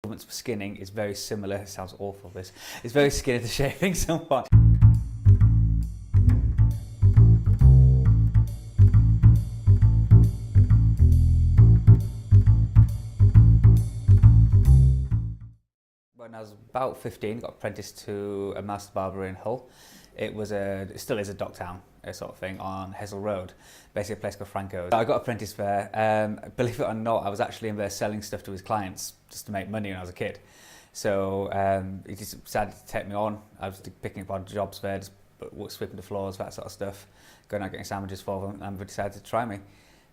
movements for skinning is very similar. It sounds awful, this. It's very similar to shaving someone. When I was about 15, got apprenticed to a master barber in Hull. It still is a Docktown sort of thing on Hessel Road, basically a place called Franco's. I got apprenticed there. Believe it or not, I was actually in there selling stuff to his clients just to make money when I was a kid. So he just decided to take me on. I was picking up on jobs there, just sweeping the floors, that sort of stuff, going out getting sandwiches for them, and they decided to try me.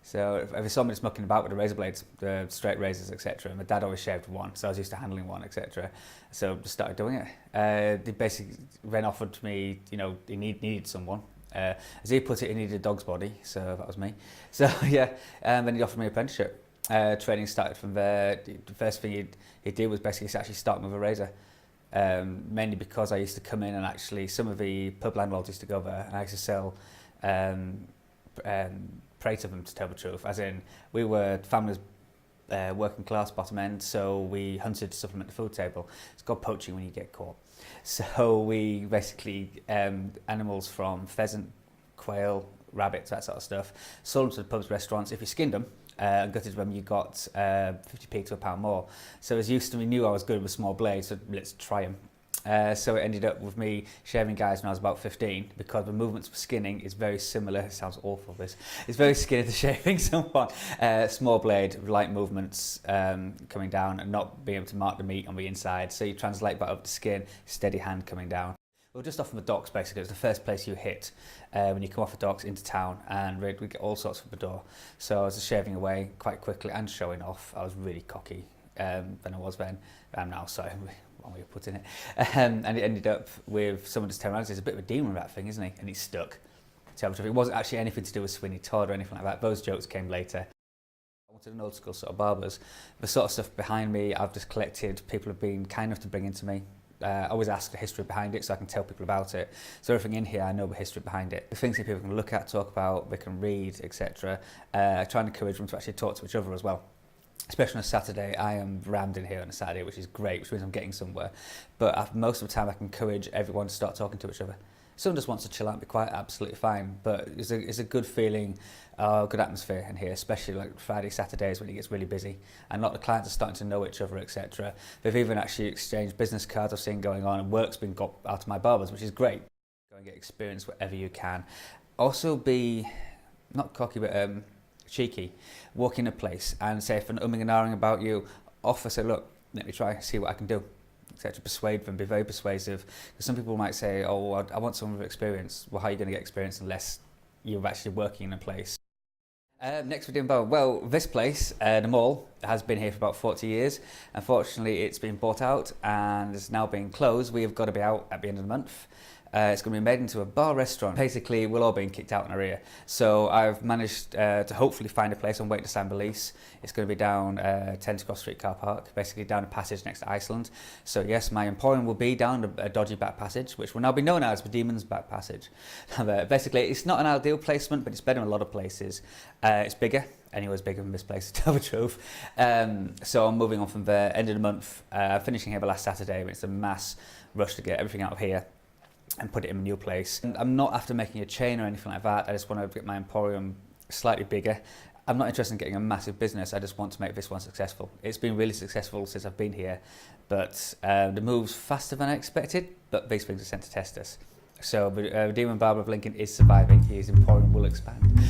So if he saw me just mucking about with the razor blades, the straight razors, etc. My dad always shaved one, so I was used to handling one, etc. So just started doing it. They basically then offered me, you know, he needed someone. As he put it, he needed a dog's body, so that was me. So yeah, and then he offered me an apprenticeship. Training started from there. The first thing he did was basically actually start with a razor. Mainly because I used to come in and actually, some of the pub landlords used to go there, and I used to sell prey to them, to tell the truth, as in we were families, working class, bottom end, so we hunted to supplement the food table. It's called poaching when you get caught. So we basically animals from pheasant, quail, rabbits, that sort of stuff, sold them to the pubs, restaurants. If you skinned them and gutted them, you got 50p to a pound more. So as used to, we knew I was good with small blades, so let's try them. So it ended up with me shaving guys when I was about 15, because the movements for skinning is very similar. It sounds awful, this. It's very similar to shaving someone. Small blade, light movements coming down and not being able to mark the meat on the inside. So you translate that up the skin, steady hand coming down. We're just off from the docks, basically. It's the first place you hit when you come off the docks into town, and we get all sorts from the door. So I was just shaving away quite quickly and showing off. I was really cocky than I was then. I'm now, sorry. One way of putting it, and it ended up with someone just turning around and says, "There's a bit of a demon with that thing, isn't he?" And he's stuck. So it wasn't actually anything to do with Sweeney Todd or anything like that. Those jokes came later. I wanted an old school sort of barbers. The sort of stuff behind me, I've just collected. People have been kind enough to bring into me. I always ask the history behind it so I can tell people about it. So everything in here, I know the history behind it. The things that people can look at, talk about, they can read, etc. I try and encourage them to actually talk to each other as well. Especially on a Saturday, I am rammed in here on a Saturday, which is great, which means I'm getting somewhere. But most of the time, I can encourage everyone to start talking to each other. Someone just wants to chill out and be quiet, absolutely fine. But it's a good feeling, good atmosphere in here, especially like Friday, Saturdays when it gets really busy. And a lot of the clients are starting to know each other, etc. They've even actually exchanged business cards I've seen going on, and work's been got out of my barbers, which is great. Go and get experience wherever you can. Also be, not cocky, but cheeky. Walk in a place and say, if an umming and ahhing about you, offer, say, look, let me try, see what I can do, etc. Persuade them, be very persuasive. Because some people might say, oh, I want someone with experience. Well, how are you going to get experience unless you're actually working in a place? Next we're doing Barber. Well, this place, the mall, has been here for about 40 years. Unfortunately, it's been bought out and is now being closed. We have got to be out at the end of the month. It's going to be made into a bar restaurant. Basically, we're all being kicked out in our ear. So I've managed to hopefully find a place. I'm waiting to sign the lease. It's going to be down 10 Cross Street car park, basically down a passage next to Iceland. So yes, my emporium will be down a dodgy back passage, which will now be known as the Demon's Back Passage. Basically, it's not an ideal placement, but it's better than a lot of places. It's bigger. Anywhere's bigger than this place, to tell the truth. So I'm moving on from there. End of the month. Finishing here the last Saturday, but it's a mass rush to get everything out of here and put it in a new place. And I'm not after making a chain or anything like that. I just want to get my emporium slightly bigger. I'm not interested in getting a massive business. I just want to make this one successful. It's been really successful since I've been here, but the move's faster than I expected, but these things are sent to test us. So the Demon Barber of Lincoln is surviving. His emporium will expand.